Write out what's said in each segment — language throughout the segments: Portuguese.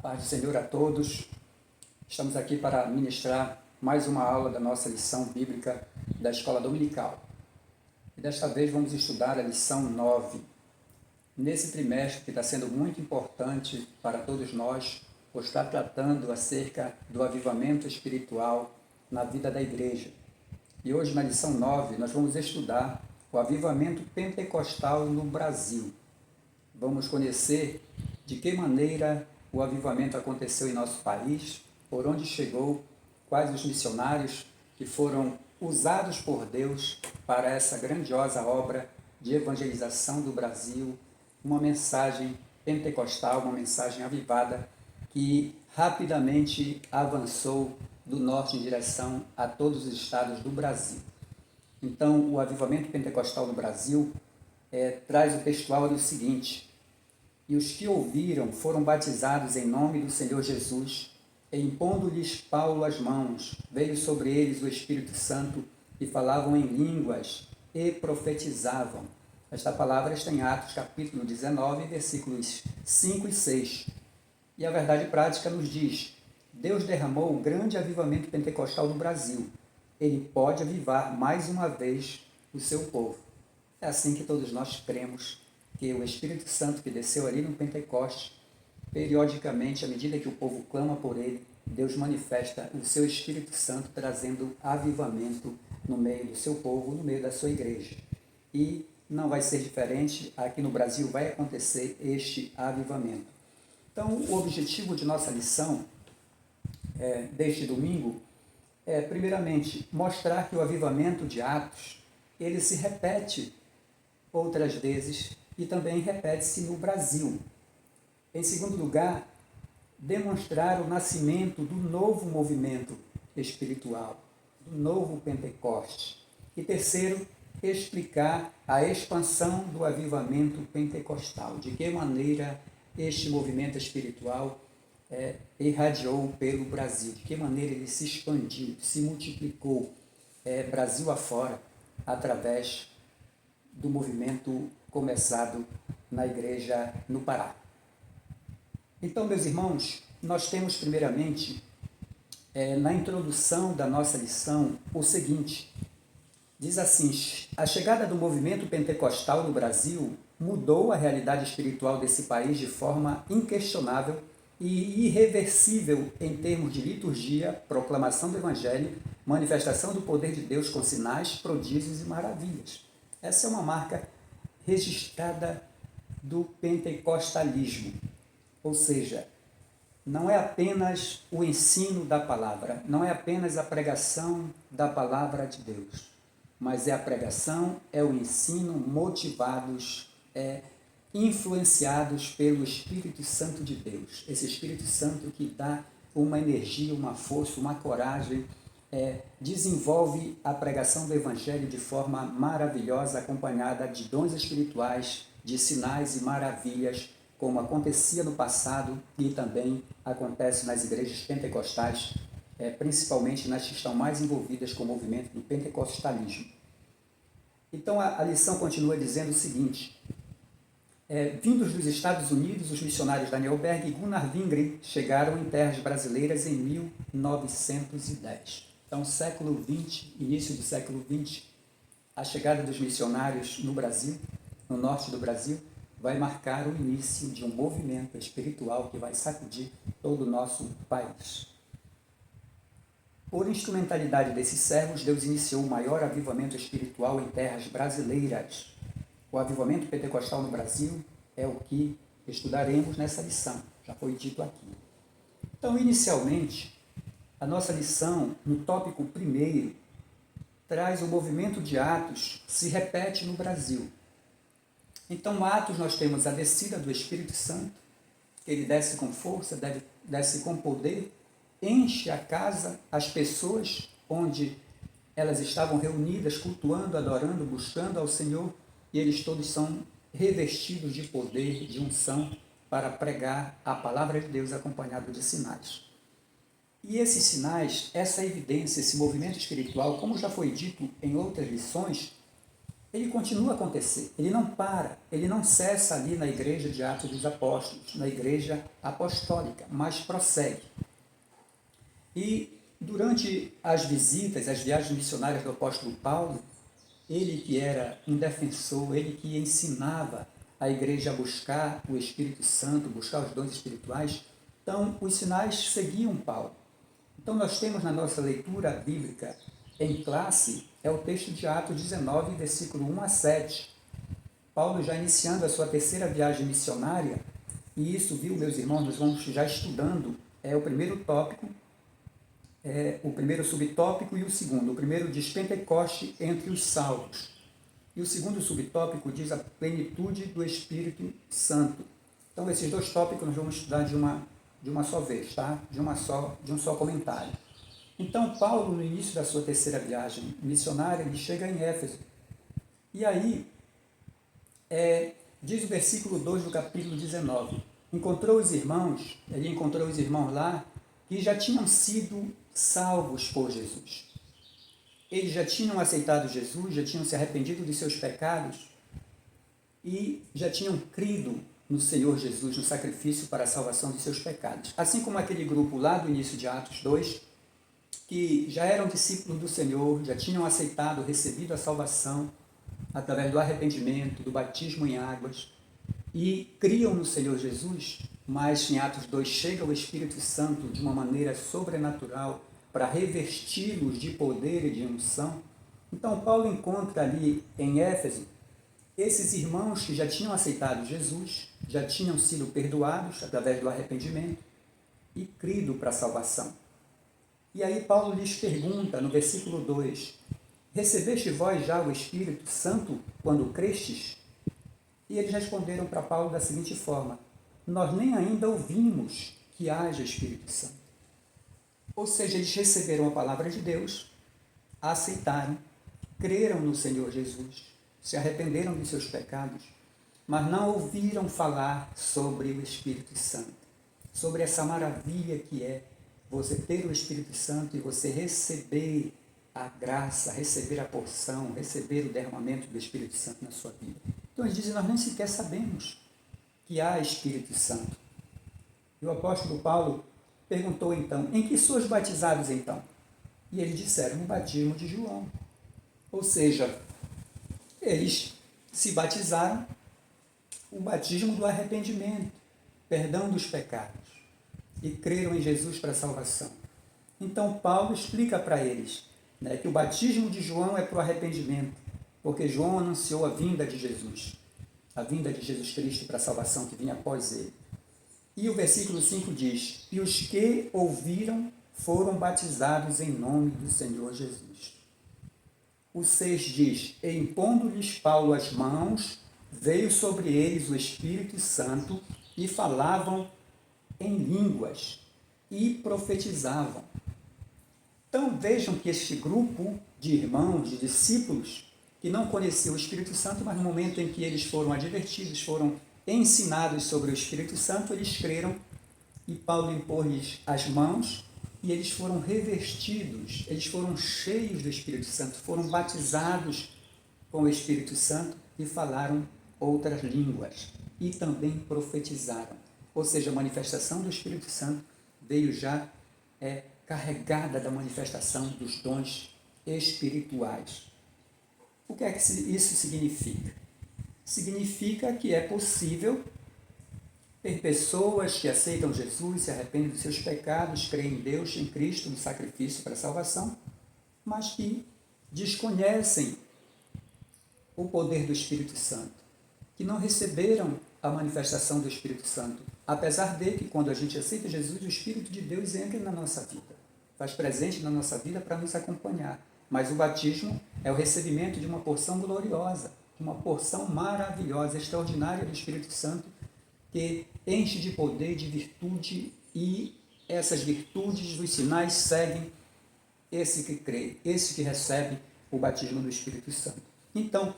Paz do Senhor a todos. Estamos aqui para ministrar mais uma aula da nossa lição bíblica da Escola Dominical. E desta vez vamos estudar a lição 9. Nesse trimestre que está sendo muito importante para todos nós, pois está tratando acerca do avivamento espiritual na vida da igreja. E hoje na lição 9 nós vamos estudar o avivamento pentecostal no Brasil. Vamos conhecer de que maneira o avivamento aconteceu em nosso país, por onde chegou, quais os missionários que foram usados por Deus para essa grandiosa obra de evangelização do Brasil, uma mensagem pentecostal, uma mensagem avivada que rapidamente avançou do norte em direção a todos os estados do Brasil. Então, o avivamento pentecostal no Brasil traz o textual do seguinte: e os que ouviram foram batizados em nome do Senhor Jesus, e impondo-lhes Paulo as mãos, veio sobre eles o Espírito Santo, e falavam em línguas, e profetizavam. Esta palavra está em Atos capítulo 19, versículos 5 e 6. E a verdade prática nos diz: Deus derramou um grande avivamento pentecostal no Brasil. Ele pode avivar mais uma vez o seu povo. É assim que todos nós cremos, que o Espírito Santo que desceu ali no Pentecostes, periodicamente, à medida que o povo clama por ele, Deus manifesta o seu Espírito Santo trazendo avivamento no meio do seu povo, no meio da sua igreja. E não vai ser diferente, aqui no Brasil vai acontecer este avivamento. Então, o objetivo de nossa lição deste domingo é, primeiramente, mostrar que o avivamento de Atos, ele se repete outras vezes e também repete-se no Brasil. Em segundo lugar, demonstrar o nascimento do novo movimento espiritual, do novo Pentecoste. E terceiro, explicar a expansão do avivamento pentecostal, de que maneira este movimento espiritual irradiou pelo Brasil, de que maneira ele se expandiu, se multiplicou Brasil afora, através do movimento começado na igreja no Pará. Então, meus irmãos, nós temos primeiramente, na introdução da nossa lição, o seguinte: diz assim: a chegada do movimento pentecostal no Brasil mudou a realidade espiritual desse país de forma inquestionável e irreversível em termos de liturgia, proclamação do Evangelho, manifestação do poder de Deus com sinais, prodígios e maravilhas. Essa é uma marca registrada do pentecostalismo, ou seja, não é apenas o ensino da palavra, não é apenas a pregação da palavra de Deus, mas é a pregação, é o ensino motivados, influenciados pelo Espírito Santo de Deus, esse Espírito Santo que dá uma energia, uma força, uma coragem, desenvolve a pregação do Evangelho de forma maravilhosa, acompanhada de dons espirituais, de sinais e maravilhas, como acontecia no passado e também acontece nas igrejas pentecostais, principalmente nas que estão mais envolvidas com o movimento do pentecostalismo. Então a lição continua dizendo o seguinte: vindos dos Estados Unidos, os missionários Daniel Berg e Gunnar Wingren chegaram em terras brasileiras em 1910. Então, século XX, início do século XX, a chegada dos missionários no Brasil, no norte do Brasil, vai marcar o início de um movimento espiritual que vai sacudir todo o nosso país. Por instrumentalidade desses servos, Deus iniciou o maior avivamento espiritual em terras brasileiras. O avivamento pentecostal no Brasil é o que estudaremos nessa lição, já foi dito aqui. Então, inicialmente, a nossa lição, no tópico 1º, traz o movimento de Atos, se repete no Brasil. Então, Atos, nós temos a descida do Espírito Santo, ele desce com força, desce com poder, enche a casa, as pessoas onde elas estavam reunidas, cultuando, adorando, buscando ao Senhor, e eles todos são revestidos de poder, de unção, para pregar a palavra de Deus acompanhado de sinais. E esses sinais, essa evidência, esse movimento espiritual, como já foi dito em outras lições, ele continua a acontecer, ele não para, ele não cessa ali na igreja de Atos dos Apóstolos, na igreja apostólica, mas prossegue. E durante as visitas, as viagens missionárias do apóstolo Paulo, ele que era um defensor, ele que ensinava a igreja a buscar o Espírito Santo, buscar os dons espirituais, então os sinais seguiam Paulo. Então nós temos na nossa leitura bíblica em classe, é o texto de Atos 19, versículo 1 a 7. Paulo já iniciando a sua terceira viagem missionária, e isso, viu, meus irmãos, nós vamos já estudando, o primeiro tópico, o primeiro subtópico e o segundo. O primeiro diz Pentecoste entre os salvos. E o segundo subtópico diz a plenitude do Espírito Santo. Então, esses dois tópicos nós vamos estudar de uma só vez, tá? De um só comentário. Então, Paulo, no início da sua terceira viagem missionária, ele chega em Éfeso. E aí, diz o versículo 2 do capítulo 19, ele encontrou os irmãos lá, que já tinham sido salvos por Jesus. Eles já tinham aceitado Jesus, já tinham se arrependido de seus pecados e já tinham crido no Senhor Jesus, no sacrifício para a salvação de seus pecados. Assim como aquele grupo lá do início de Atos 2, que já eram discípulos do Senhor, já tinham aceitado, recebido a salvação através do arrependimento, do batismo em águas, e criam no Senhor Jesus, mas em Atos 2 chega o Espírito Santo de uma maneira sobrenatural para revesti-los de poder e de unção. Então Paulo encontra ali em Éfeso esses irmãos que já tinham aceitado Jesus, já tinham sido perdoados através do arrependimento e crido para a salvação. E aí Paulo lhes pergunta no versículo 2, recebeste vós já o Espírito Santo quando crestes? E eles responderam para Paulo da seguinte forma, nós nem ainda ouvimos que haja Espírito Santo. Ou seja, eles receberam a palavra de Deus, a aceitaram, creram no Senhor Jesus, se arrependeram de seus pecados, mas não ouviram falar sobre o Espírito Santo, sobre essa maravilha que é você ter o Espírito Santo e você receber a graça, receber a porção, receber o derramamento do Espírito Santo na sua vida. Então eles dizem, nós nem sequer sabemos que há Espírito Santo. E o apóstolo Paulo perguntou então, em que sois batizados então? E eles disseram, no batismo de João. Ou seja, eles se batizaram, o batismo do arrependimento, perdão dos pecados, e creram em Jesus para a salvação. Então Paulo explica para eles, que o batismo de João é para o arrependimento, porque João anunciou a vinda de Jesus Cristo para a salvação que vinha após ele. E o versículo 5 diz, e os que ouviram foram batizados em nome do Senhor Jesus. O 6 diz, e impondo-lhes Paulo as mãos, veio sobre eles o Espírito Santo e falavam em línguas e profetizavam. Então vejam que este grupo de irmãos, de discípulos, que não conheciam o Espírito Santo, mas no momento em que eles foram advertidos, foram ensinados sobre o Espírito Santo, eles creram e Paulo impôs-lhes as mãos e eles foram revestidos, eles foram cheios do Espírito Santo, foram batizados com o Espírito Santo e falaram outras línguas e também profetizaram. Ou seja, a manifestação do Espírito Santo veio já carregada da manifestação dos dons espirituais. O que é que isso significa? Significa que é possível ter pessoas que aceitam Jesus, se arrependem dos seus pecados, creem em Deus, em Cristo, no sacrifício para a salvação, mas que desconhecem o poder do Espírito Santo, que não receberam a manifestação do Espírito Santo, apesar de que quando a gente aceita Jesus, o Espírito de Deus entra na nossa vida, faz presente na nossa vida para nos acompanhar. Mas o batismo é o recebimento de uma porção gloriosa, uma porção maravilhosa, extraordinária do Espírito Santo, que enche de poder, de virtude, e essas virtudes dos sinais seguem esse que crê, esse que recebe o batismo do Espírito Santo. Então,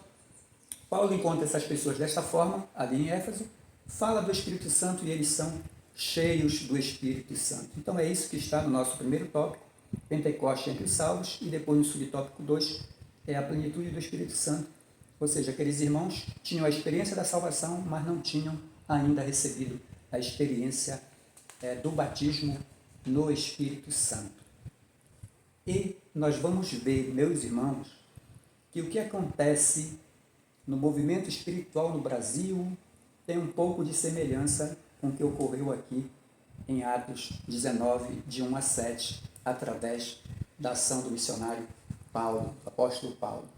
Paulo encontra essas pessoas desta forma, ali em Éfeso, fala do Espírito Santo e eles são cheios do Espírito Santo. Então é isso que está no nosso primeiro tópico, Pentecoste entre os salvos, e depois no subtópico 2 é a plenitude do Espírito Santo, Ou seja, aqueles irmãos tinham a experiência da salvação, mas não tinham ainda recebido a experiência do batismo no Espírito Santo. E nós vamos ver, meus irmãos, que o que acontece no movimento espiritual no Brasil tem um pouco de semelhança com o que ocorreu aqui em Atos 19, de 1 a 7, através da ação do missionário Paulo, do apóstolo Paulo.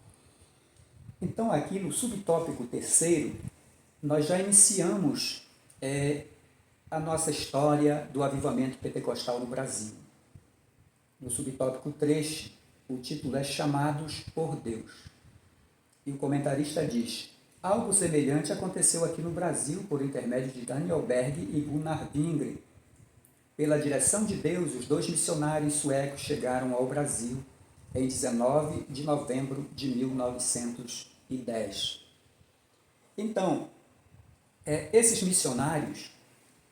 Então, aqui no subtópico 3º, nós já iniciamos a nossa história do avivamento pentecostal no Brasil. No subtópico 3, o título é Chamados por Deus. E o comentarista diz: algo semelhante aconteceu aqui no Brasil por intermédio de Daniel Berg e Gunnar Wingre. Pela direção de Deus, os 2 missionários suecos chegaram ao Brasil em 19 de novembro de 1910. Então, esses missionários,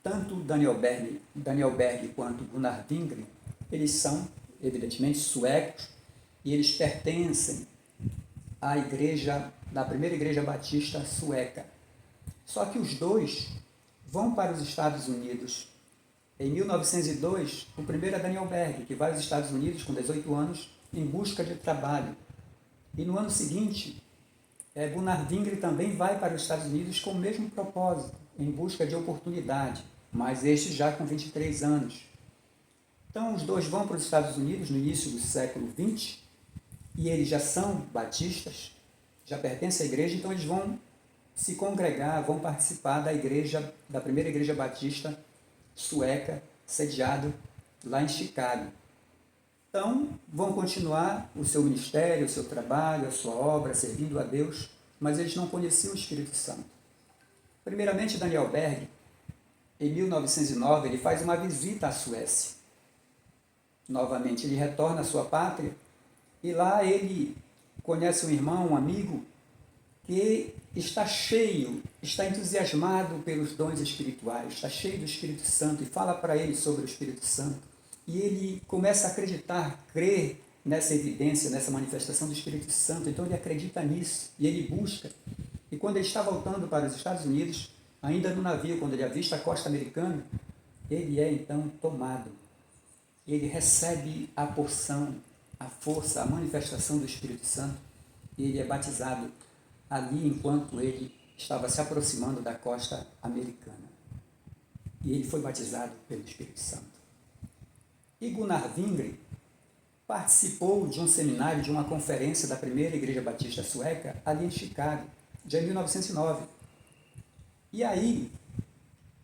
tanto Daniel Berg quanto Gunnar Wingre, eles são, evidentemente, suecos e eles pertencem à primeira igreja batista sueca. Só que os dois vão para os Estados Unidos. Em 1902, o primeiro é Daniel Berg, que vai aos Estados Unidos com 18 anos em busca de trabalho. E no ano seguinte, Gunnar Wingre também vai para os Estados Unidos com o mesmo propósito, em busca de oportunidade, mas este já com 23 anos. Então, os dois vão para os Estados Unidos no início do século XX, e eles já são batistas, já pertencem à igreja, então eles vão se congregar, vão participar da primeira igreja batista sueca, sediada lá em Chicago. Então, vão continuar o seu ministério, o seu trabalho, a sua obra, servindo a Deus, mas eles não conheciam o Espírito Santo. Primeiramente, Daniel Berg, em 1909, ele faz uma visita à Suécia. Novamente, ele retorna à sua pátria e lá ele conhece um irmão, um amigo, que está cheio, está entusiasmado pelos dons espirituais, está cheio do Espírito Santo e fala para ele sobre o Espírito Santo. E ele começa a acreditar, crer nessa evidência, nessa manifestação do Espírito Santo. Então ele acredita nisso e ele busca. E quando ele está voltando para os Estados Unidos, ainda no navio, quando ele avista a costa americana, ele é então tomado. Ele recebe a porção, a força, a manifestação do Espírito Santo e ele é batizado ali enquanto ele estava se aproximando da costa americana. E ele foi batizado pelo Espírito Santo. E Gunnar Wingre participou de um seminário, de uma conferência da primeira igreja batista sueca, ali em Chicago, de 1909. E aí,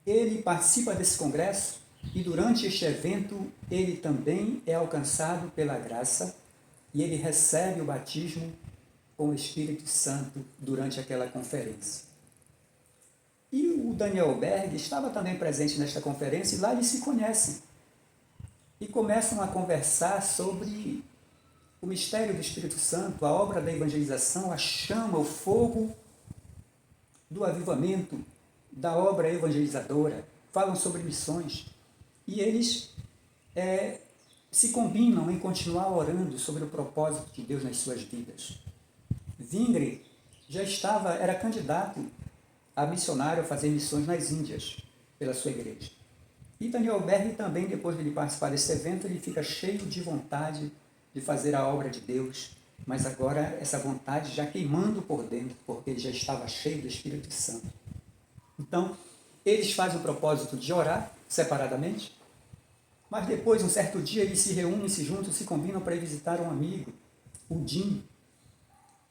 ele participa desse congresso e durante este evento, ele também é alcançado pela graça e ele recebe o batismo com o Espírito Santo durante aquela conferência. E o Daniel Berg estava também presente nesta conferência e lá eles se conhecem. E começam a conversar sobre o mistério do Espírito Santo, a obra da evangelização, a chama, o fogo do avivamento, da obra evangelizadora. Falam sobre missões. E eles se combinam em continuar orando sobre o propósito de Deus nas suas vidas. Wingre já era candidato a missionário a fazer missões nas Índias, pela sua igreja. E Daniel Berg também, depois de ele participar desse evento, ele fica cheio de vontade de fazer a obra de Deus, mas agora essa vontade já queimando por dentro, porque ele já estava cheio do Espírito Santo. Então, eles fazem o propósito de orar separadamente, mas depois, um certo dia, eles se reúnem, se juntam, se combinam para ir visitar um amigo, o Jim.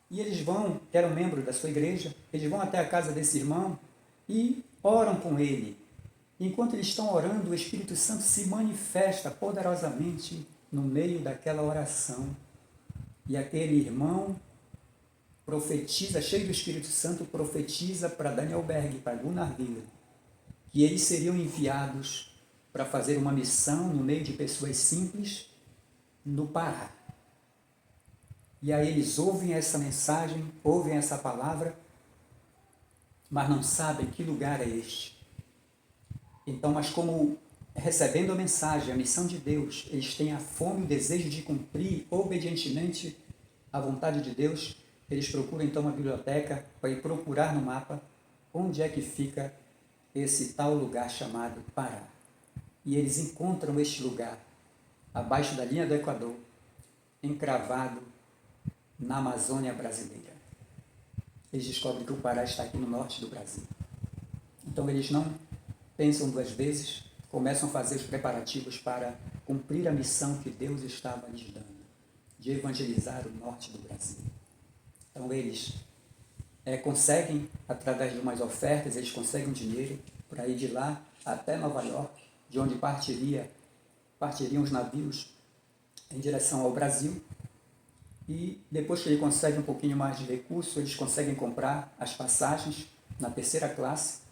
E eles vão, que era um membro da sua igreja, eles vão até a casa desse irmão e oram com ele. Enquanto eles estão orando, o Espírito Santo se manifesta poderosamente no meio daquela oração. E aquele irmão profetiza, cheio do Espírito Santo, profetiza para Daniel Berg, para Gunnar Wingre, que eles seriam enviados para fazer uma missão no meio de pessoas simples no Pará. E aí eles ouvem essa mensagem, ouvem essa palavra, mas não sabem que lugar é este. Então, mas como recebendo a mensagem, a missão de Deus, eles têm a fome e o desejo de cumprir obedientemente a vontade de Deus, eles procuram então uma biblioteca para ir procurar no mapa onde é que fica esse tal lugar chamado Pará. E eles encontram este lugar abaixo da linha do Equador, encravado na Amazônia brasileira. Eles descobrem que o Pará está aqui no norte do Brasil. Então eles não pensam duas vezes, começam a fazer os preparativos para cumprir a missão que Deus estava lhes dando, de evangelizar o norte do Brasil. Então eles conseguem, através de umas ofertas, eles conseguem dinheiro para ir de lá até Nova York, de onde partiriam os navios em direção ao Brasil. E depois que ele consegue um pouquinho mais de recurso, eles conseguem comprar as passagens na terceira classe,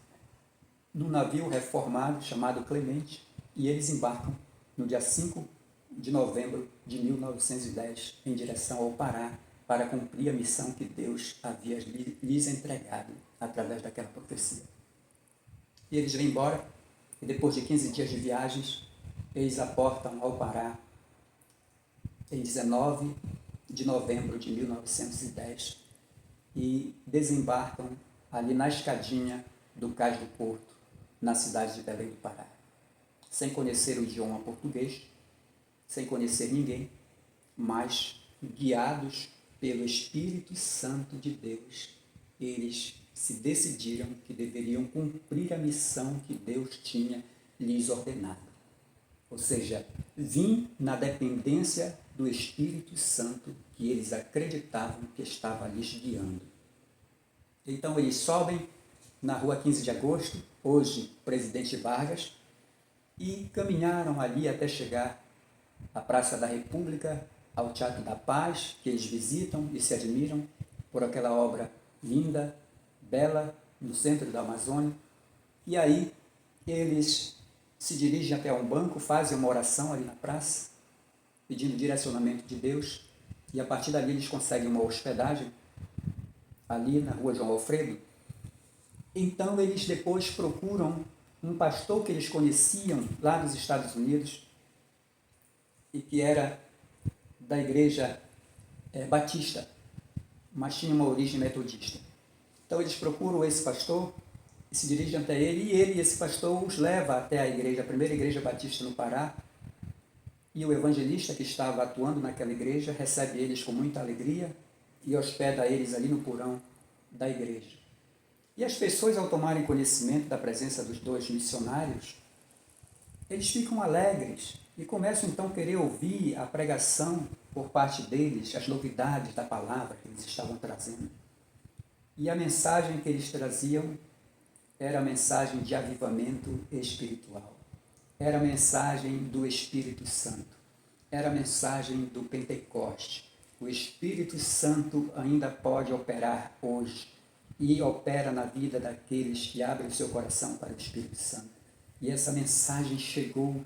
num navio reformado chamado Clemente, e eles embarcam no dia 5 de novembro de 1910 em direção ao Pará, para cumprir a missão que Deus havia lhes entregado através daquela profecia. E eles vêm embora, e depois de 15 dias de viagens, eles aportam ao Pará em 19 de novembro de 1910 e desembarcam ali na escadinha do Cais do Porto, na cidade de Belém do Pará, sem conhecer o idioma português, sem conhecer ninguém, mas guiados pelo Espírito Santo de Deus, eles se decidiram que deveriam cumprir a missão que Deus tinha lhes ordenado. Ou seja, vim na dependência do Espírito Santo que eles acreditavam que estava lhes guiando. Então eles sobem na rua 15 de agosto, hoje Presidente Vargas, e caminharam ali até chegar à Praça da República, ao Teatro da Paz, que eles visitam e se admiram por aquela obra linda, bela, no centro da Amazônia. E aí eles se dirigem até um banco, fazem uma oração ali na praça, pedindo direcionamento de Deus, e a partir dali eles conseguem uma hospedagem ali na rua João Alfredo. Então eles depois procuram um pastor que eles conheciam lá nos Estados Unidos e que era da igreja batista, mas tinha uma origem metodista. Então eles procuram esse pastor e se dirigem até ele, e esse pastor os leva até a primeira igreja batista no Pará, e o evangelista que estava atuando naquela igreja recebe eles com muita alegria e hospeda eles ali no porão da igreja. E as pessoas, ao tomarem conhecimento da presença dos dois missionários, eles ficam alegres e começam então a querer ouvir a pregação por parte deles, as novidades da palavra que eles estavam trazendo. E a mensagem que eles traziam era a mensagem de avivamento espiritual. Era a mensagem do Espírito Santo. Era a mensagem do Pentecoste. O Espírito Santo ainda pode operar hoje e opera na vida daqueles que abrem o seu coração para o Espírito Santo. E essa mensagem chegou,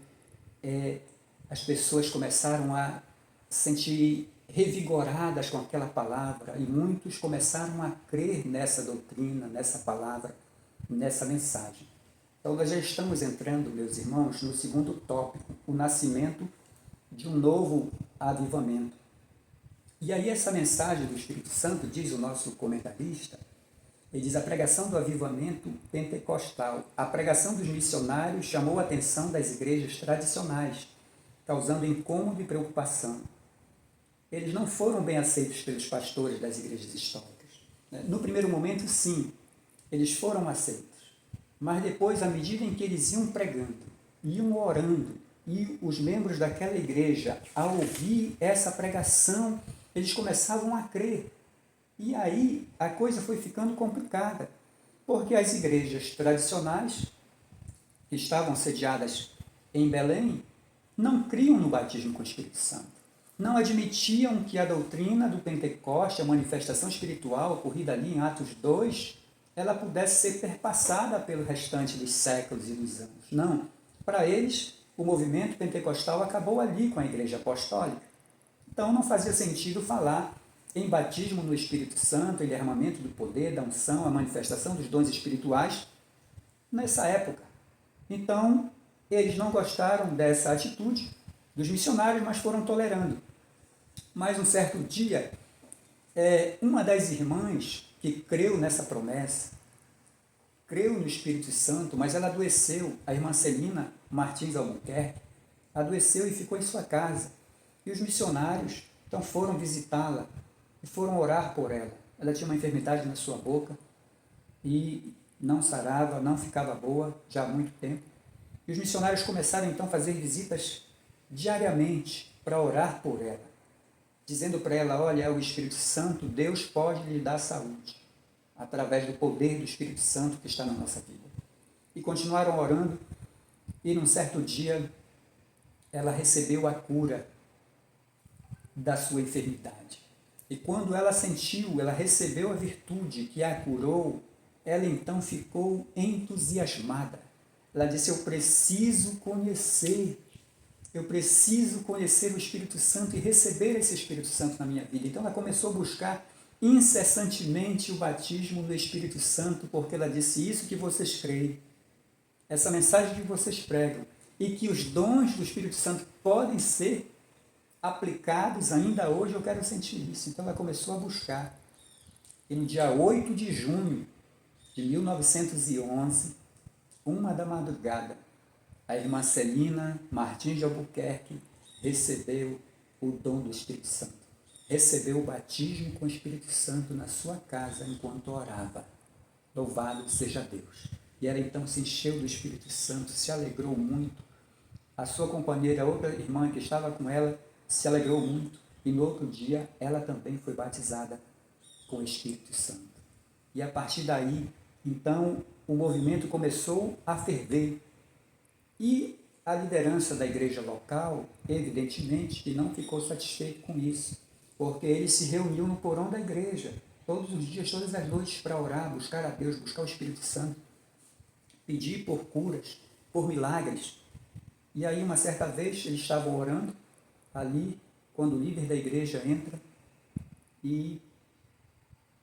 as pessoas começaram a sentir revigoradas com aquela palavra, e muitos começaram a crer nessa doutrina, nessa palavra, nessa mensagem. Então nós já estamos entrando, meus irmãos, no segundo tópico, o nascimento de um novo avivamento. E aí essa mensagem do Espírito Santo, diz o nosso comentarista, ele diz: a pregação do avivamento pentecostal. A pregação dos missionários chamou a atenção das igrejas tradicionais, causando incômodo e preocupação. Eles não foram bem aceitos pelos pastores das igrejas históricas. No primeiro momento, sim, eles foram aceitos. Mas depois, à medida em que eles iam pregando, iam orando, e os membros daquela igreja, ao ouvir essa pregação, eles começavam a crer. E aí a coisa foi ficando complicada, porque as igrejas tradicionais, que estavam sediadas em Belém, não criam no batismo com o Espírito Santo. Não admitiam que a doutrina do Pentecoste, a manifestação espiritual ocorrida ali em Atos 2, ela pudesse ser perpassada pelo restante dos séculos e dos anos. Não. Para eles, o movimento pentecostal acabou ali com a igreja apostólica. Então não fazia sentido falar em batismo no Espírito Santo, em derramamento do poder, da unção, a manifestação dos dons espirituais nessa época. Então, eles não gostaram dessa atitude dos missionários, mas foram tolerando. Mas um certo dia, Uma das irmãs que creu nessa promessa, creu no Espírito Santo, mas ela adoeceu, a irmã Celina Martins Albuquerque, adoeceu e ficou em sua casa. E os missionários então foram visitá-la e foram orar por ela. Ela tinha uma enfermidade na sua boca e não sarava, não ficava boa já há muito tempo. E os missionários começaram então a fazer visitas diariamente para orar por ela, dizendo para ela: olha, o Espírito Santo, Deus pode lhe dar saúde, através do poder do Espírito Santo que está na nossa vida. E continuaram orando, e num certo dia ela recebeu a cura da sua enfermidade. E quando ela sentiu, ela recebeu a virtude que a curou, ela então ficou entusiasmada. Ela disse: eu preciso conhecer o Espírito Santo e receber esse Espírito Santo na minha vida. Então ela começou a buscar incessantemente o batismo no Espírito Santo, porque ela disse: isso que vocês creem, essa mensagem que vocês pregam, e que os dons do Espírito Santo podem ser aplicados ainda hoje, eu quero sentir isso. Então ela começou a buscar. E no dia 8 de junho de 1911, uma da madrugada, a irmã Celina Martins de Albuquerque recebeu o dom do Espírito Santo. Recebeu o batismo com o Espírito Santo na sua casa enquanto orava. Louvado seja Deus. E ela então se encheu do Espírito Santo, se alegrou muito. A sua companheira, outra irmã que estava com ela, se alegrou muito. E no outro dia, ela também foi batizada com o Espírito Santo. E a partir daí, então, o movimento começou a ferver. E a liderança da igreja local, evidentemente, que não ficou satisfeito com isso, porque eles se reuniam no porão da igreja, todos os dias, todas as noites, para orar, buscar a Deus, buscar o Espírito Santo, pedir por curas, por milagres. E aí, uma certa vez, eles estavam orando ali, quando o líder da igreja entra e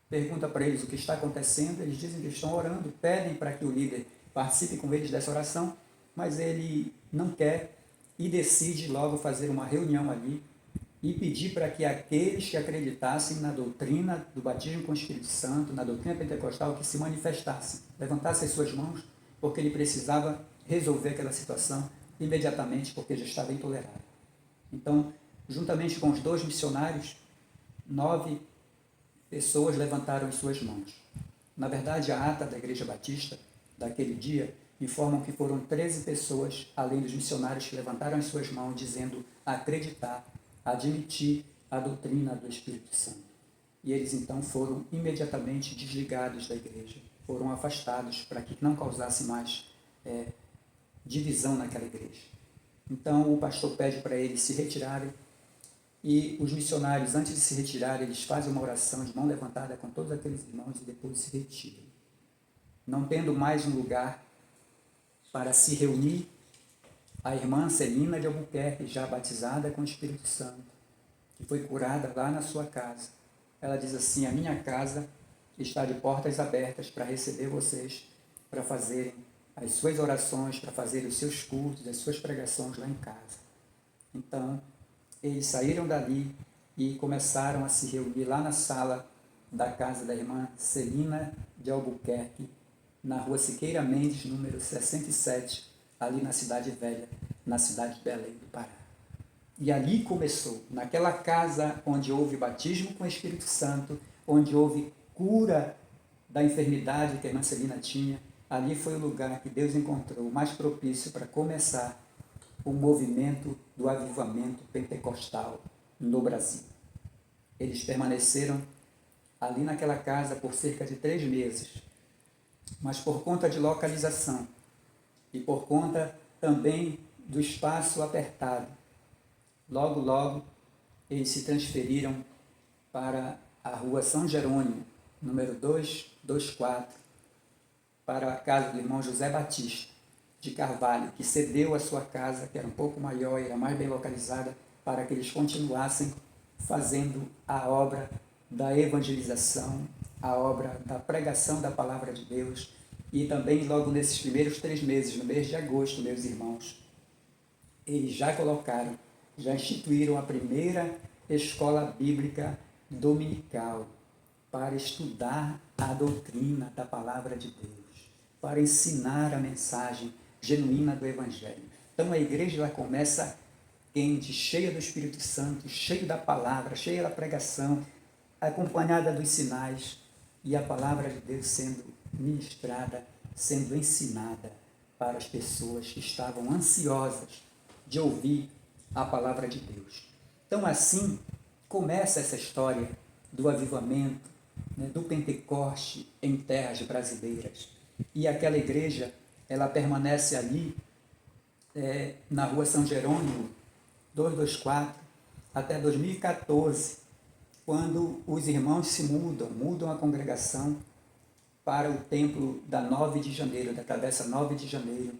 pergunta para eles o que está acontecendo. Eles dizem que estão orando, pedem para que o líder participe com eles dessa oração, mas ele não quer e decide logo fazer uma reunião ali e pedir para que aqueles que acreditassem na doutrina do batismo com o Espírito Santo, na doutrina pentecostal, que se manifestassem, levantassem as suas mãos, porque ele precisava resolver aquela situação imediatamente, porque já estava intolerável. Então, juntamente com os 2 missionários, 9 pessoas levantaram as suas mãos. Na verdade, a ata da Igreja Batista, daquele dia, informam que foram 13 pessoas, além dos missionários, que levantaram as suas mãos, dizendo acreditar, admitir a doutrina do Espírito Santo. E eles, então, foram imediatamente desligados da igreja, foram afastados para que não causasse mais divisão naquela igreja. Então, o pastor pede para eles se retirarem, e os missionários, antes de se retirarem, eles fazem uma oração de mão levantada com todos aqueles irmãos e depois se retiram. Não tendo mais um lugar para se reunir, a irmã Celina de Albuquerque, já batizada com o Espírito Santo, que foi curada lá na sua casa, ela diz assim: a minha casa está de portas abertas para receber vocês, para fazerem as suas orações, para fazerem os seus cultos, as suas pregações lá em casa. Então, eles saíram dali e começaram a se reunir lá na sala da casa da irmã Celina de Albuquerque, na rua Siqueira Mendes, número 67, ali na Cidade Velha, na cidade de Belém do Pará. E ali começou, naquela casa onde houve batismo com o Espírito Santo, onde houve cura da enfermidade que a irmã Celina tinha, ali foi o lugar que Deus encontrou mais propício para começar o movimento do avivamento pentecostal no Brasil. Eles permaneceram ali naquela casa por cerca de 3 meses, mas por conta de localização e por conta também do espaço apertado, logo eles se transferiram para a rua São Jerônimo, número 224, para a casa do irmão José Batista de Carvalho, que cedeu a sua casa, que era um pouco maior e era mais bem localizada, para que eles continuassem fazendo a obra da evangelização, a obra da pregação da palavra de Deus. E também logo nesses primeiros 3 meses, no mês de agosto, meus irmãos, eles já instituíram a primeira escola bíblica dominical para estudar a doutrina da palavra de Deus, para ensinar a mensagem genuína do Evangelho. Então a igreja ela começa quente, cheia do Espírito Santo, cheia da palavra, cheia da pregação, acompanhada dos sinais e a palavra de Deus sendo ministrada, sendo ensinada para as pessoas que estavam ansiosas de ouvir a palavra de Deus. Então assim começa essa história do avivamento, né, do Pentecoste em terras brasileiras. E aquela igreja, ela permanece ali na rua São Jerônimo, 224, até 2014, quando os irmãos se mudam a congregação para o templo da 9 de janeiro, da travessa 9 de janeiro,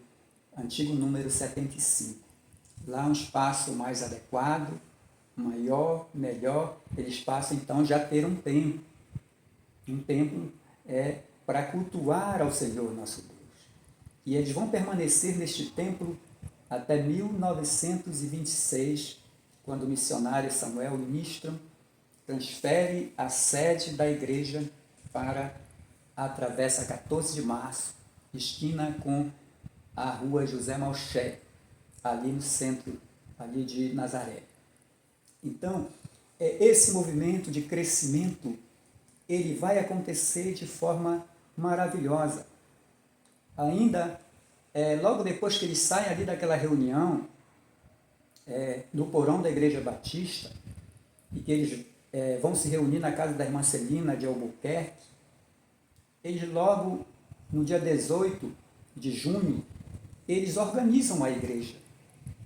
antigo número 75. Lá um espaço mais adequado, maior, melhor, eles passam então já ter um templo para cultuar ao Senhor nosso Deus. E eles vão permanecer neste templo até 1926, quando o missionário Samuel Nistrom transfere a sede da igreja para a travessa 14 de março, esquina com a rua José Malché, ali no centro ali de Nazaré. Então, esse movimento de crescimento, ele vai acontecer de forma maravilhosa. Ainda, logo depois que eles saem ali daquela reunião, no porão da Igreja Batista, e que eles vão se reunir na casa da irmã Celina de Albuquerque, eles logo, no dia 18 de junho, eles organizam a igreja.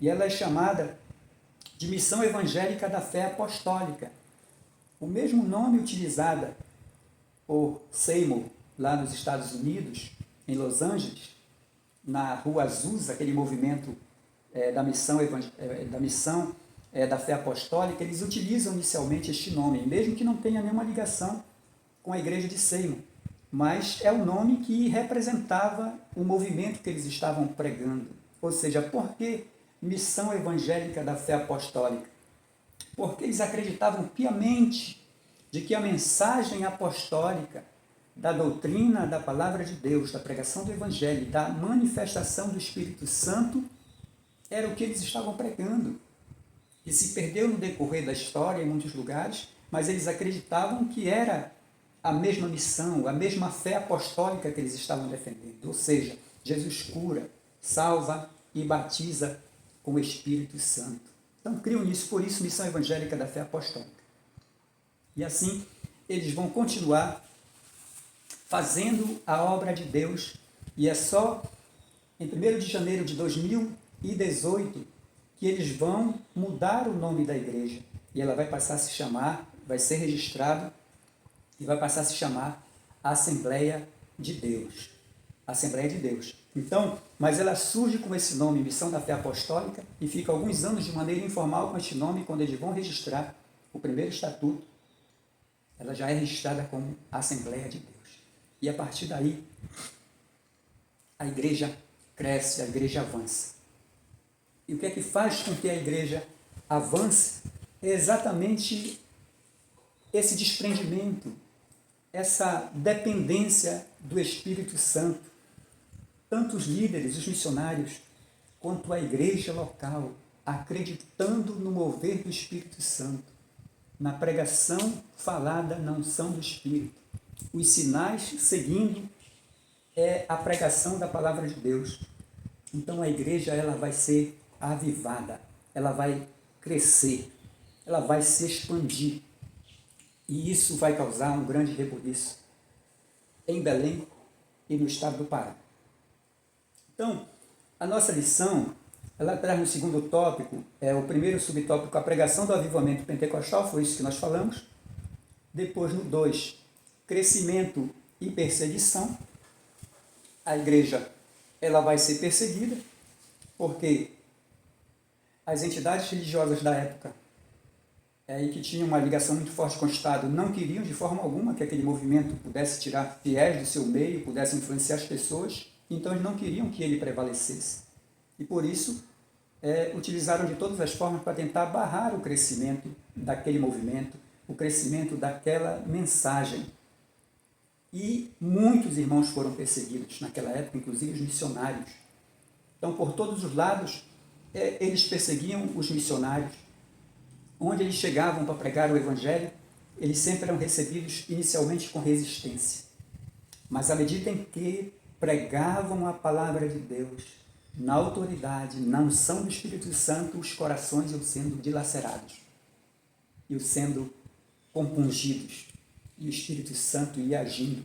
E ela é chamada de Missão Evangélica da Fé Apostólica. O mesmo nome utilizado por Seymour, lá nos Estados Unidos, em Los Angeles, na Rua Azusa, aquele movimento da missão da fé apostólica, eles utilizam inicialmente este nome, mesmo que não tenha nenhuma ligação com a igreja de Seymour, mas é o nome que representava o movimento que eles estavam pregando. Ou seja, por que Missão Evangélica da Fé Apostólica? Porque eles acreditavam piamente de que a mensagem apostólica da doutrina da palavra de Deus, da pregação do Evangelho, da manifestação do Espírito Santo, era o que eles estavam pregando. E se perdeu no decorrer da história em muitos lugares, mas eles acreditavam que era a mesma missão, a mesma fé apostólica que eles estavam defendendo. Ou seja, Jesus cura, salva e batiza com o Espírito Santo. Então criam nisso, por isso, Missão Evangélica da Fé Apostólica. E assim, eles vão continuar fazendo a obra de Deus, e é só em 1º de janeiro de 2018 que eles vão mudar o nome da igreja, e ela vai passar a se chamar, vai ser registrado, e vai passar a se chamar Assembleia de Deus. Assembleia de Deus. Então, mas ela surge com esse nome, Missão da Fé Apostólica, e fica alguns anos de maneira informal com este nome, quando eles vão registrar o primeiro estatuto, ela já é registrada como Assembleia de Deus. E a partir daí, a igreja cresce, a igreja avança. E o que é que faz com que a igreja avance? É exatamente esse desprendimento, essa dependência do Espírito Santo. Tanto os líderes, os missionários, quanto a igreja local, acreditando no mover do Espírito Santo, na pregação falada na unção do Espírito, os sinais seguindo a pregação da palavra de Deus. Então a igreja ela vai ser avivada, ela vai crescer, ela vai se expandir. E isso vai causar um grande rebuliço em Belém e no estado do Pará. Então, a nossa lição, ela traz no segundo tópico, o primeiro subtópico, a pregação do avivamento pentecostal, foi isso que nós falamos. Depois, no 2, crescimento e perseguição. A igreja ela vai ser perseguida, porque as entidades religiosas da época, e que tinham uma ligação muito forte com o Estado, não queriam de forma alguma que aquele movimento pudesse tirar fiéis do seu meio, pudesse influenciar as pessoas, então eles não queriam que ele prevalecesse. E por isso, utilizaram de todas as formas para tentar barrar o crescimento daquele movimento, o crescimento daquela mensagem. E muitos irmãos foram perseguidos naquela época, inclusive os missionários. Então, por todos os lados, eles perseguiam os missionários. Onde eles chegavam para pregar o Evangelho, eles sempre eram recebidos inicialmente com resistência. Mas à medida em que pregavam a palavra de Deus, na autoridade, na unção do Espírito Santo, os corações iam sendo dilacerados, iam sendo compungidos, e o Espírito Santo ia agindo,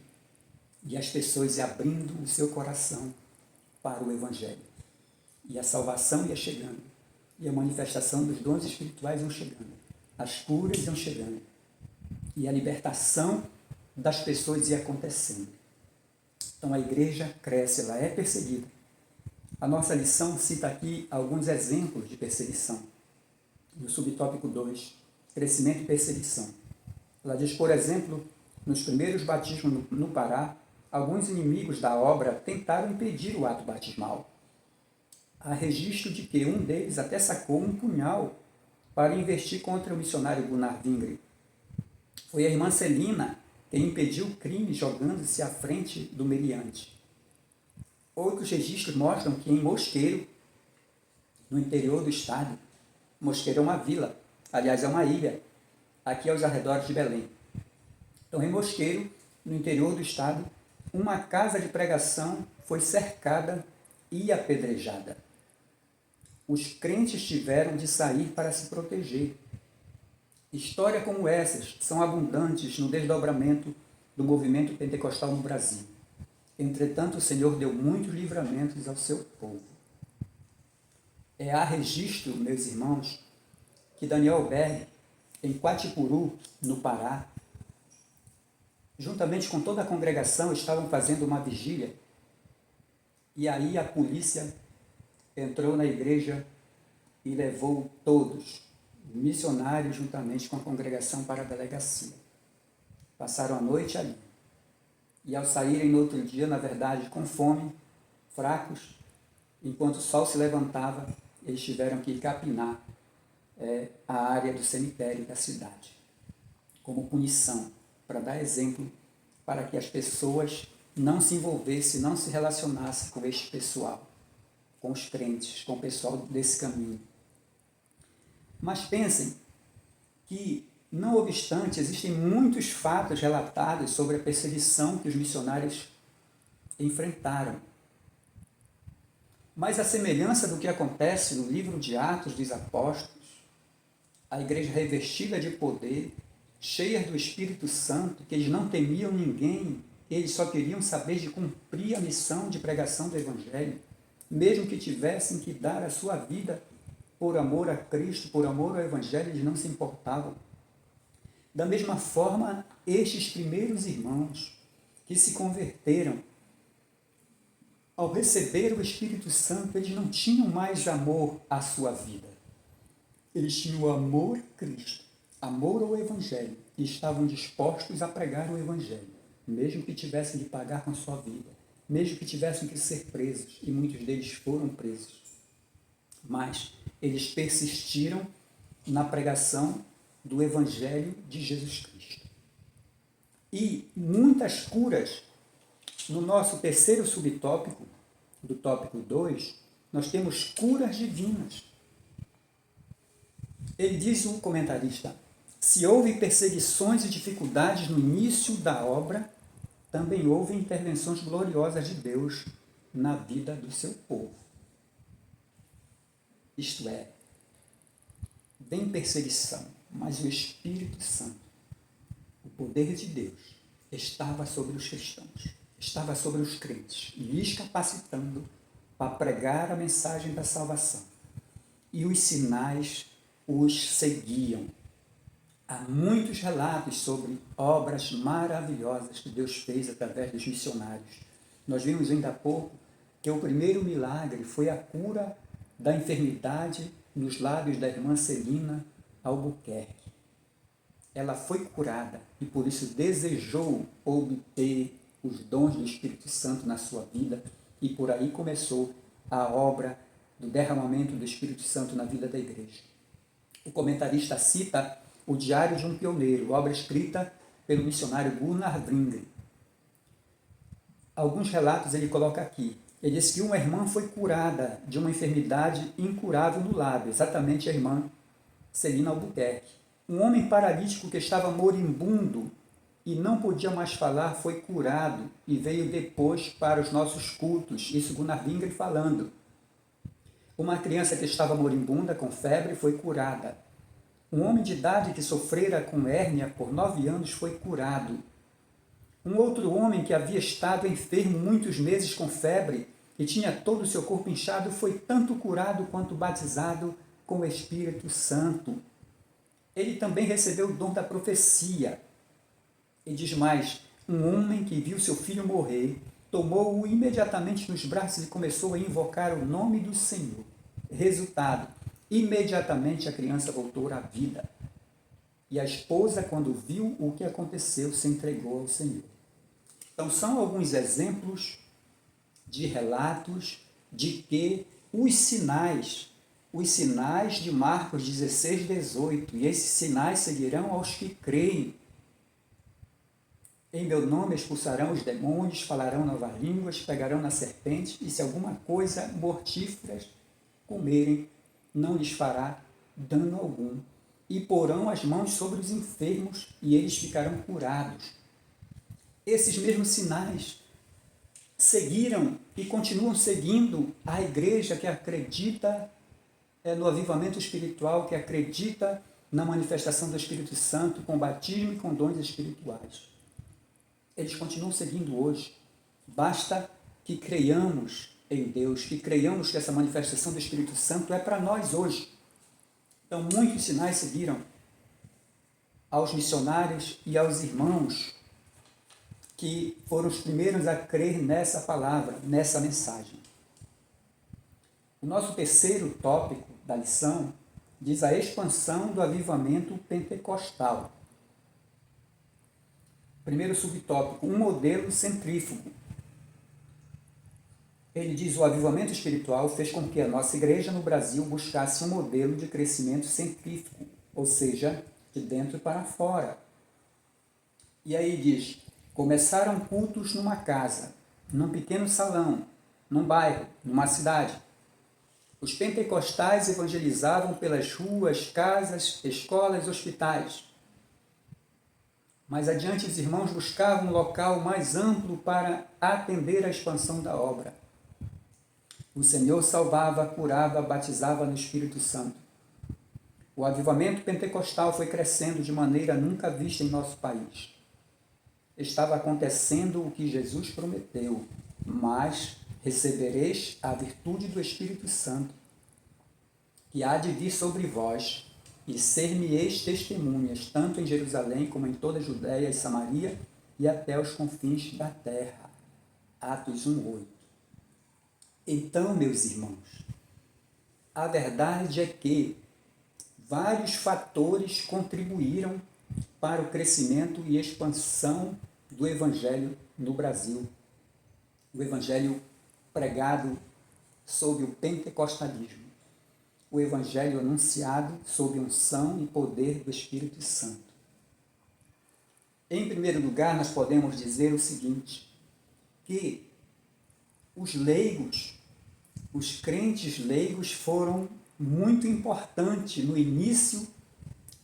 e as pessoas iam abrindo o seu coração para o Evangelho. E a salvação ia chegando, e a manifestação dos dons espirituais iam chegando, as curas iam chegando, e a libertação das pessoas ia acontecendo. Então a igreja cresce, ela é perseguida. A nossa lição cita aqui alguns exemplos de perseguição. No subtópico 2, crescimento e perseguição. Ela diz, por exemplo, nos primeiros batismos no Pará, alguns inimigos da obra tentaram impedir o ato batismal. Há registro de que um deles até sacou um punhal para investir contra o missionário Gunnar Vingre. Foi a irmã Celina quem impediu o crime jogando-se à frente do meliante. Outros registros mostram que em Mosqueiro, no interior do estado, Mosqueiro é uma vila, aliás é uma ilha, aqui aos arredores de Belém. Então em Mosqueiro, no interior do estado, uma casa de pregação foi cercada e apedrejada. Os crentes tiveram de sair para se proteger. Histórias como essas são abundantes no desdobramento do movimento pentecostal no Brasil. Entretanto, o Senhor deu muitos livramentos ao seu povo. Há registro, meus irmãos, que Daniel Berg, em Quatipuru, no Pará, juntamente com toda a congregação, estavam fazendo uma vigília. E aí a polícia entrou na igreja e levou todos, missionários, juntamente com a congregação, para a delegacia. Passaram a noite ali. E ao saírem no outro dia, na verdade, com fome, fracos, enquanto o sol se levantava, eles tiveram que capinar a área do cemitério da cidade, como punição, para dar exemplo, para que as pessoas não se envolvessem, não se relacionassem com este pessoal, com os crentes, com o pessoal desse caminho. Mas pensem que, não obstante, existem muitos fatos relatados sobre a perseguição que os missionários enfrentaram. Mas a semelhança do que acontece no livro de Atos dos Apóstolos, a igreja revestida de poder, cheia do Espírito Santo, que eles não temiam ninguém, eles só queriam saber de cumprir a missão de pregação do Evangelho, mesmo que tivessem que dar a sua vida por amor a Cristo, por amor ao Evangelho, eles não se importavam. Da mesma forma, estes primeiros irmãos que se converteram, ao receber o Espírito Santo, eles não tinham mais amor à sua vida. Eles tinham amor a Cristo, amor ao Evangelho, e estavam dispostos a pregar o Evangelho, mesmo que tivessem de pagar com a sua vida, mesmo que tivessem que ser presos, e muitos deles foram presos. Mas eles persistiram na pregação do Evangelho de Jesus Cristo. E muitas curas, no nosso terceiro subtópico, do tópico 2, nós temos curas divinas. Ele diz, um comentarista, se houve perseguições e dificuldades no início da obra, também houve intervenções gloriosas de Deus na vida do seu povo. Isto é, vem perseguição, mas o Espírito Santo, o poder de Deus, estava sobre os cristãos, estava sobre os crentes, lhes capacitando para pregar a mensagem da salvação. E os sinais os seguiam. Há muitos relatos sobre obras maravilhosas que Deus fez através dos missionários. Nós vimos ainda há pouco que o primeiro milagre foi a cura da enfermidade nos lábios da irmã Celina Albuquerque. Ela foi curada e por isso desejou obter os dons do Espírito Santo na sua vida, e por aí começou a obra do derramamento do Espírito Santo na vida da igreja. O comentarista cita O Diário de um Pioneiro, obra escrita pelo missionário Gunnar Wingren. Alguns relatos ele coloca aqui. Ele diz que uma irmã foi curada de uma enfermidade incurável no lábio, exatamente a irmã Celina Albuquerque. Um homem paralítico que estava moribundo e não podia mais falar foi curado e veio depois para os nossos cultos. Isso Gunnar Wingren falando. Uma criança que estava moribunda com febre foi curada. Um homem de idade que sofrera com hérnia por 9 anos foi curado. Um outro homem que havia estado enfermo muitos meses com febre e tinha todo o seu corpo inchado foi tanto curado quanto batizado com o Espírito Santo. Ele também recebeu o dom da profecia. E diz mais, um homem que viu seu filho morrer, tomou-o imediatamente nos braços e começou a invocar o nome do Senhor. Resultado, imediatamente a criança voltou à vida. E a esposa, quando viu o que aconteceu, se entregou ao Senhor. Então, são alguns exemplos de relatos de que os sinais de Marcos 16, 18, e esses sinais seguirão aos que creem. Em meu nome expulsarão os demônios, falarão novas línguas, pegarão na serpente, e se alguma coisa mortífera comerem, não lhes fará dano algum. E porão as mãos sobre os enfermos, e eles ficarão curados. Esses mesmos sinais seguiram e continuam seguindo a igreja que acredita no avivamento espiritual, que acredita na manifestação do Espírito Santo, com batismo e com dons espirituais. Eles continuam seguindo hoje. Basta que creiamos em Deus, que creiamos que essa manifestação do Espírito Santo é para nós hoje. Então, muitos sinais seguiram aos missionários e aos irmãos que foram os primeiros a crer nessa palavra, nessa mensagem. O nosso terceiro tópico da lição diz a expansão do avivamento pentecostal. Primeiro subtópico, um modelo centrífugo. Ele diz: o avivamento espiritual fez com que a nossa igreja no Brasil buscasse um modelo de crescimento centrífugo, ou seja, de dentro para fora. E aí diz: começaram cultos numa casa, num pequeno salão, num bairro, numa cidade. Os pentecostais evangelizavam pelas ruas, casas, escolas, hospitais. Mais adiante, os irmãos buscavam um local mais amplo para atender à expansão da obra. O Senhor salvava, curava, batizava no Espírito Santo. O avivamento pentecostal foi crescendo de maneira nunca vista em nosso país. Estava acontecendo o que Jesus prometeu, mas recebereis a virtude do Espírito Santo, que há de vir sobre vós, e ser-me-eis testemunhas, tanto em Jerusalém como em toda a Judéia e Samaria, e até os confins da terra. Atos 1:8. Então, meus irmãos, a verdade é que vários fatores contribuíram para o crescimento e expansão do Evangelho no Brasil. O Evangelho pregado sob o pentecostalismo. O Evangelho anunciado sob unção e poder do Espírito Santo. Em primeiro lugar, nós podemos dizer o seguinte, que os leigos, os crentes leigos foram muito importantes no início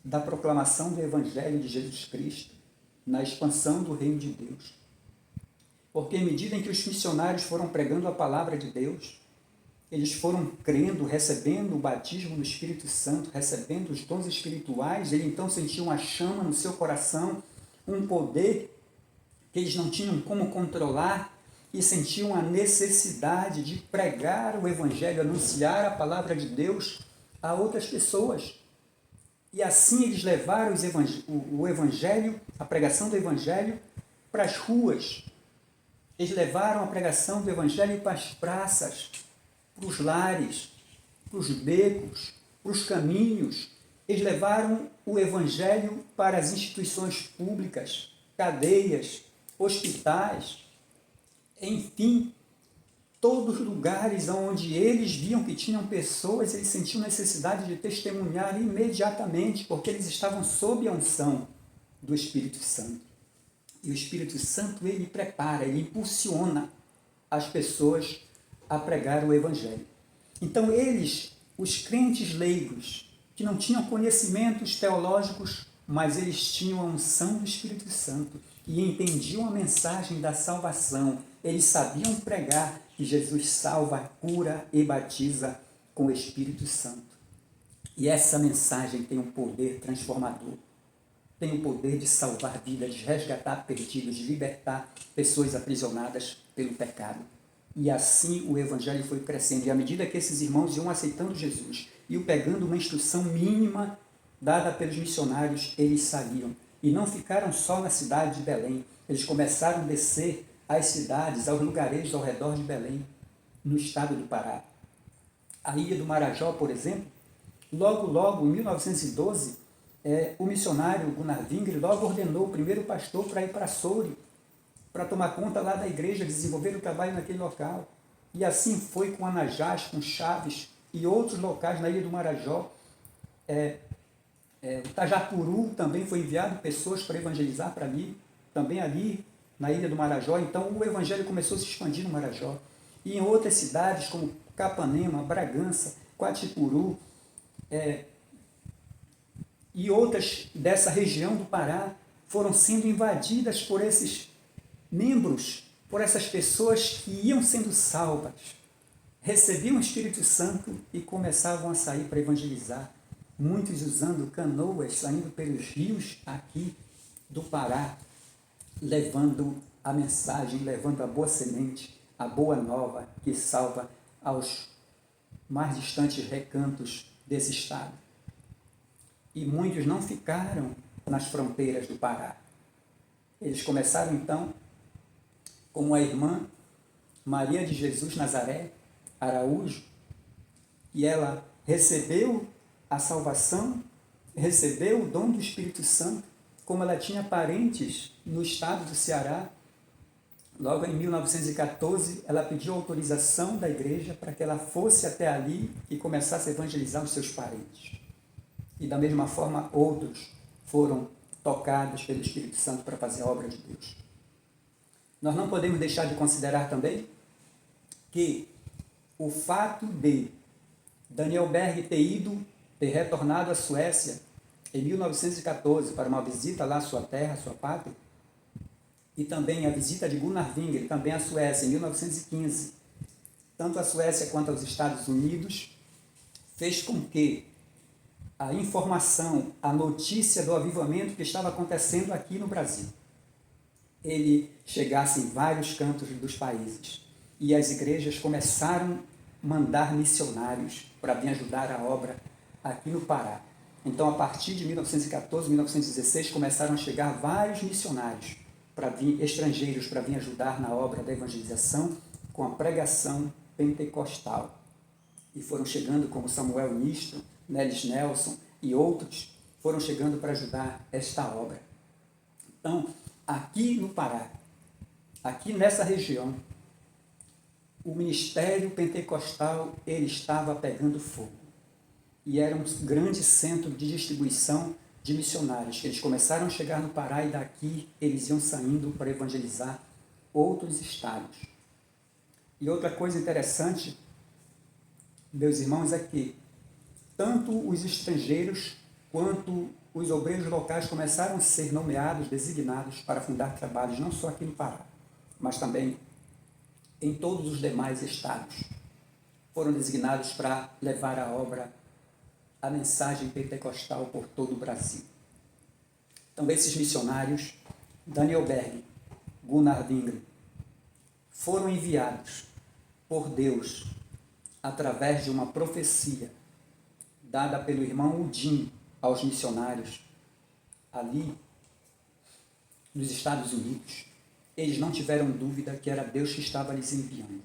da proclamação do Evangelho de Jesus Cristo, na expansão do reino de Deus. Porque à medida em que os missionários foram pregando a palavra de Deus, eles foram crendo, recebendo o batismo no Espírito Santo, recebendo os dons espirituais, eles então sentiam uma chama no seu coração, um poder que eles não tinham como controlar e sentiam a necessidade de pregar o Evangelho, anunciar a palavra de Deus a outras pessoas. E assim eles levaram o Evangelho, a pregação do Evangelho, para as ruas. Eles levaram a pregação do Evangelho para as praças, para os lares, para os becos, para os caminhos. Eles levaram o Evangelho para as instituições públicas, cadeias, hospitais. Enfim, todos os lugares onde eles viam que tinham pessoas, eles sentiam necessidade de testemunhar imediatamente, porque eles estavam sob a unção do Espírito Santo. E o Espírito Santo, ele prepara, ele impulsiona as pessoas a pregar o Evangelho. Então eles, os crentes leigos, que não tinham conhecimentos teológicos, mas eles tinham a unção do Espírito Santo e entendiam a mensagem da salvação. Eles sabiam pregar que Jesus salva, cura e batiza com o Espírito Santo. E essa mensagem tem um poder transformador. Tem o poder de salvar vidas, de resgatar perdidos, de libertar pessoas aprisionadas pelo pecado. E assim o Evangelho foi crescendo. E à medida que esses irmãos iam aceitando Jesus, iam pegando uma instrução mínima dada pelos missionários, eles saíam. E não ficaram só na cidade de Belém. Eles começaram a descer às cidades, aos lugarejos ao redor de Belém, no estado do Pará. A ilha do Marajó, por exemplo, logo em 1912, o missionário Gunnar Wingre logo ordenou o primeiro pastor para ir para Soure, para tomar conta lá da igreja, desenvolver o trabalho naquele local. E assim foi com Anajás, com Chaves e outros locais na ilha do Marajó. O Tajapuru também foi enviado pessoas para evangelizar para ali, também ali na ilha do Marajó. Então o evangelho começou a se expandir no Marajó. E em outras cidades como Capanema, Bragança, Quatipuru, e outras dessa região do Pará foram sendo invadidas por esses membros, por essas pessoas que iam sendo salvas, recebiam o Espírito Santo e começavam a sair para evangelizar. Muitos usando canoas, saindo pelos rios aqui do Pará, levando a mensagem, levando a boa semente, a boa nova que salva aos mais distantes recantos desse estado. E muitos não ficaram nas fronteiras do Pará. Eles começaram então, como a irmã Maria de Jesus Nazaré Araújo, e ela recebeu a salvação, recebeu o dom do Espírito Santo, como ela tinha parentes no estado do Ceará. Logo em 1914, ela pediu autorização da igreja para que ela fosse até ali e começasse a evangelizar os seus parentes. E da mesma forma, outros foram tocados pelo Espírito Santo para fazer a obra de Deus. Nós não podemos deixar de considerar também que o fato de Daniel Berg ter retornado à Suécia em 1914 para uma visita lá à sua terra, à sua pátria, e também a visita de Gunnar Wingre, também à Suécia, em 1915, tanto a Suécia quanto os Estados Unidos, fez com que a informação, a notícia do avivamento que estava acontecendo aqui no Brasil, ele chegasse em vários cantos dos países. E as igrejas começaram a mandar missionários para vir ajudar a obra aqui no Pará. Então, a partir de 1914, 1916, começaram a chegar vários missionários estrangeiros para vir ajudar na obra da evangelização com a pregação pentecostal. E foram chegando como Samuel Nisto, Nelis Nelson e outros, foram chegando para ajudar esta obra. Então, aqui no Pará, aqui nessa região, o ministério pentecostal ele estava pegando fogo. E era um grande centro de distribuição de missionários, que eles começaram a chegar no Pará e daqui eles iam saindo para evangelizar outros estados. E outra coisa interessante, meus irmãos, é que tanto os estrangeiros quanto os obreiros locais começaram a ser nomeados, designados para fundar trabalhos, não só aqui no Pará, mas também em todos os demais estados. Foram designados para levar a obra, a mensagem pentecostal por todo o Brasil. Então, esses missionários, Daniel Berg, Gunnar Wingre, foram enviados por Deus através de uma profecia dada pelo irmão Udim aos missionários ali nos Estados Unidos. Eles não tiveram dúvida que era Deus que estava lhes enviando.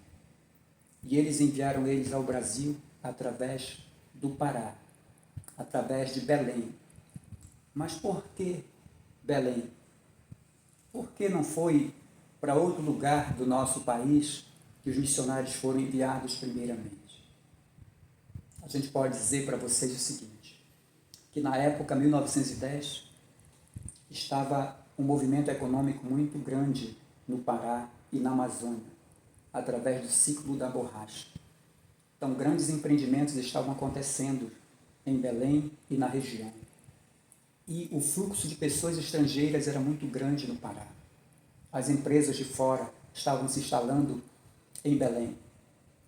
E eles enviaram eles ao Brasil através do Pará, através de Belém. Mas por que Belém? Por que não foi para outro lugar do nosso país, que os missionários foram enviados primeiramente. A gente pode dizer para vocês o seguinte, que na época 1910 estava um movimento econômico muito grande no Pará e na Amazônia, através do ciclo da borracha. Então, grandes empreendimentos estavam acontecendo em Belém e na região. E o fluxo de pessoas estrangeiras era muito grande no Pará. As empresas de fora estavam se instalando em Belém.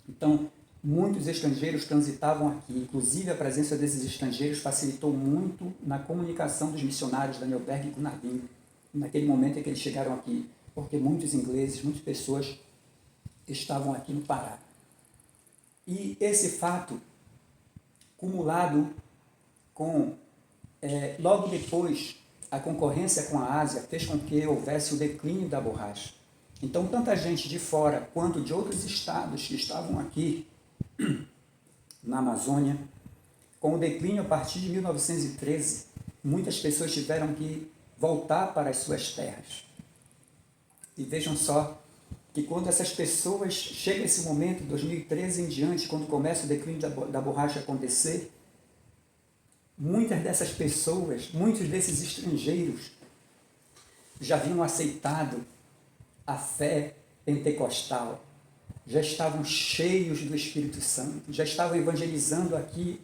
Então, muitos estrangeiros transitavam aqui. Inclusive, a presença desses estrangeiros facilitou muito na comunicação dos missionários Daniel Berg e Gunnar Wing, naquele momento em que eles chegaram aqui, porque muitos ingleses, muitas pessoas estavam aqui no Pará. E esse fato, cumulado com, logo depois, a concorrência com a Ásia, fez com que houvesse o declínio da borracha. Então, tanta gente de fora quanto de outros estados que estavam aqui na Amazônia, com o declínio a partir de 1913, muitas pessoas tiveram que voltar para as suas terras. E vejam só que quando essas pessoas, chega esse momento, 2013 em diante, quando começa o declínio da borracha a acontecer, muitas dessas pessoas, muitos desses estrangeiros, já haviam aceitado a fé pentecostal, já estavam cheios do Espírito Santo, já estavam evangelizando aqui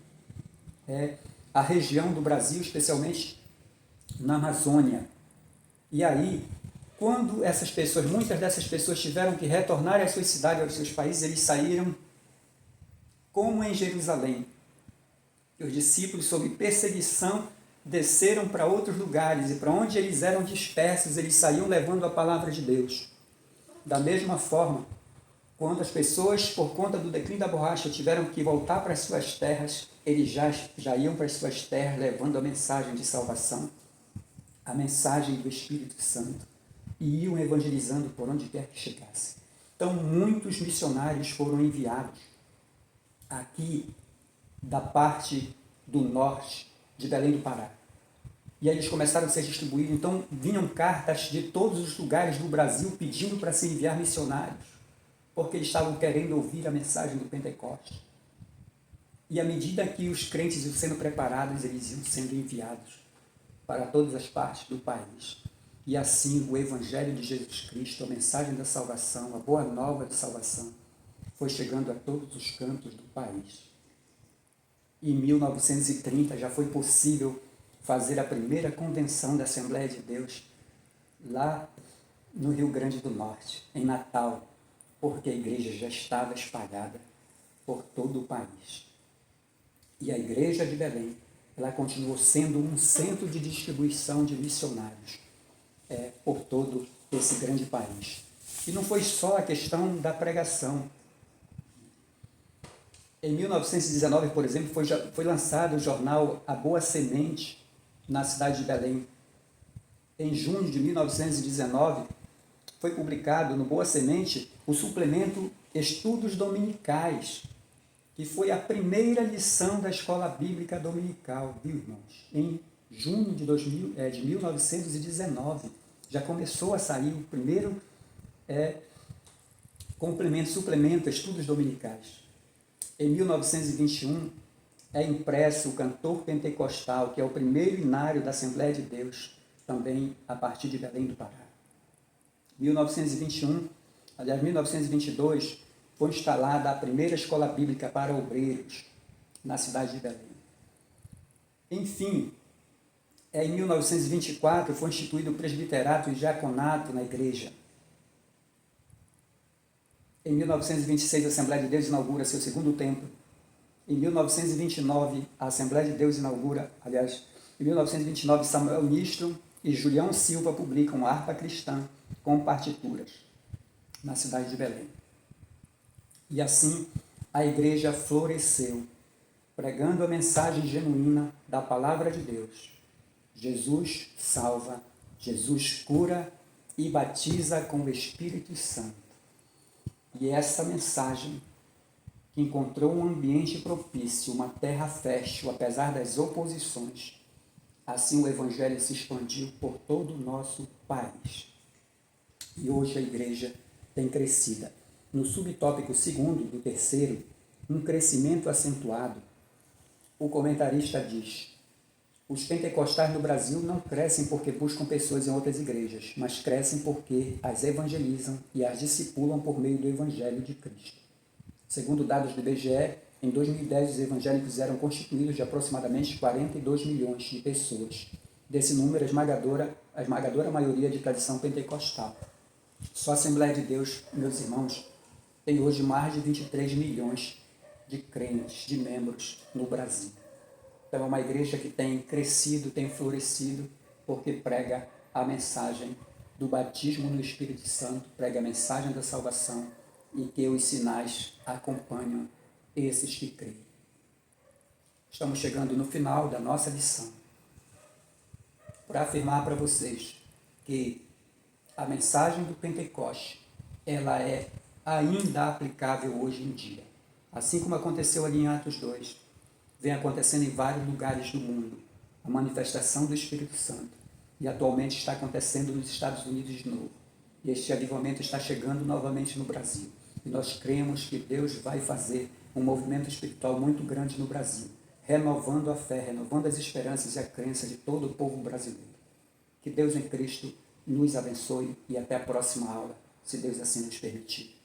a região do Brasil, especialmente na Amazônia. E aí, quando essas pessoas, muitas dessas pessoas tiveram que retornar às suas cidades, aos seus países, eles saíram como em Jerusalém. E os discípulos, sob perseguição, desceram para outros lugares, e para onde eles eram dispersos, eles saíam levando a palavra de Deus. Da mesma forma, quando as pessoas, por conta do declínio da borracha, tiveram que voltar para as suas terras, eles já iam para as suas terras levando a mensagem de salvação, a mensagem do Espírito Santo, e iam evangelizando por onde quer que chegasse. Então, muitos missionários foram enviados aqui da parte do norte de Belém do Pará. E aí eles começaram a ser distribuídos. Então, vinham cartas de todos os lugares do Brasil pedindo para se enviar missionários, porque eles estavam querendo ouvir a mensagem do Pentecostes. E à medida que os crentes iam sendo preparados, eles iam sendo enviados para todas as partes do país. E assim o Evangelho de Jesus Cristo, a mensagem da salvação, a boa nova de salvação, foi chegando a todos os cantos do país. Em 1930 já foi possível fazer a primeira convenção da Assembleia de Deus lá no Rio Grande do Norte, em Natal, porque a igreja já estava espalhada por todo o país. E a igreja de Belém, ela continuou sendo um centro de distribuição de missionários por todo esse grande país. E não foi só a questão da pregação. Em 1919, por exemplo, foi lançado o jornal A Boa Semente, na cidade de Belém. Em junho de 1919, foi publicado no Boa Semente o suplemento Estudos Dominicais, que foi a primeira lição da Escola Bíblica Dominical, viu, irmãos? Em junho de 1919, já começou a sair o primeiro suplemento Estudos Dominicais. Em 1921, é impresso o Cantor Pentecostal, que é o primeiro hinário da Assembleia de Deus, também a partir de Belém do Pará. 1922, foi instalada a primeira escola bíblica para obreiros na cidade de Belém. Enfim, em 1924 foi instituído o presbiterato e diaconato na igreja. Em 1926, a Assembleia de Deus inaugura seu segundo templo. Em 1929, a Assembleia de Deus inaugura, em 1929, Samuel Nistro e Julião Silva publicam a Harpa Cristã com partituras na cidade de Belém. E assim, a igreja floresceu, pregando a mensagem genuína da palavra de Deus. Jesus salva, Jesus cura e batiza com o Espírito Santo. E essa mensagem, que encontrou um ambiente propício, uma terra fértil, apesar das oposições, assim o Evangelho se expandiu por todo o nosso país. E hoje a igreja tem crescido. No subtópico segundo do terceiro, um crescimento acentuado, o comentarista diz: os pentecostais no Brasil não crescem porque buscam pessoas em outras igrejas, mas crescem porque as evangelizam e as discipulam por meio do Evangelho de Cristo. Segundo dados do IBGE, em 2010 os evangélicos eram constituídos de aproximadamente 42 milhões de pessoas. Desse número, a esmagadora maioria de tradição pentecostal. Só a Assembleia de Deus, meus irmãos, tem hoje mais de 23 milhões de crentes, de membros no Brasil. Então é uma igreja que tem crescido, tem florescido, porque prega a mensagem do batismo no Espírito Santo, prega a mensagem da salvação e que os sinais acompanham esses que creem. Estamos chegando no final da nossa lição para afirmar para vocês que a mensagem do Pentecoste, ela é ainda aplicável hoje em dia. Assim como aconteceu ali em Atos 2, vem acontecendo em vários lugares do mundo, a manifestação do Espírito Santo. E atualmente está acontecendo nos Estados Unidos de novo. E este avivamento está chegando novamente no Brasil. E nós cremos que Deus vai fazer um movimento espiritual muito grande no Brasil, renovando a fé, renovando as esperanças e a crença de todo o povo brasileiro. Que Deus em Cristo nos abençoe e até a próxima aula, se Deus assim nos permitir.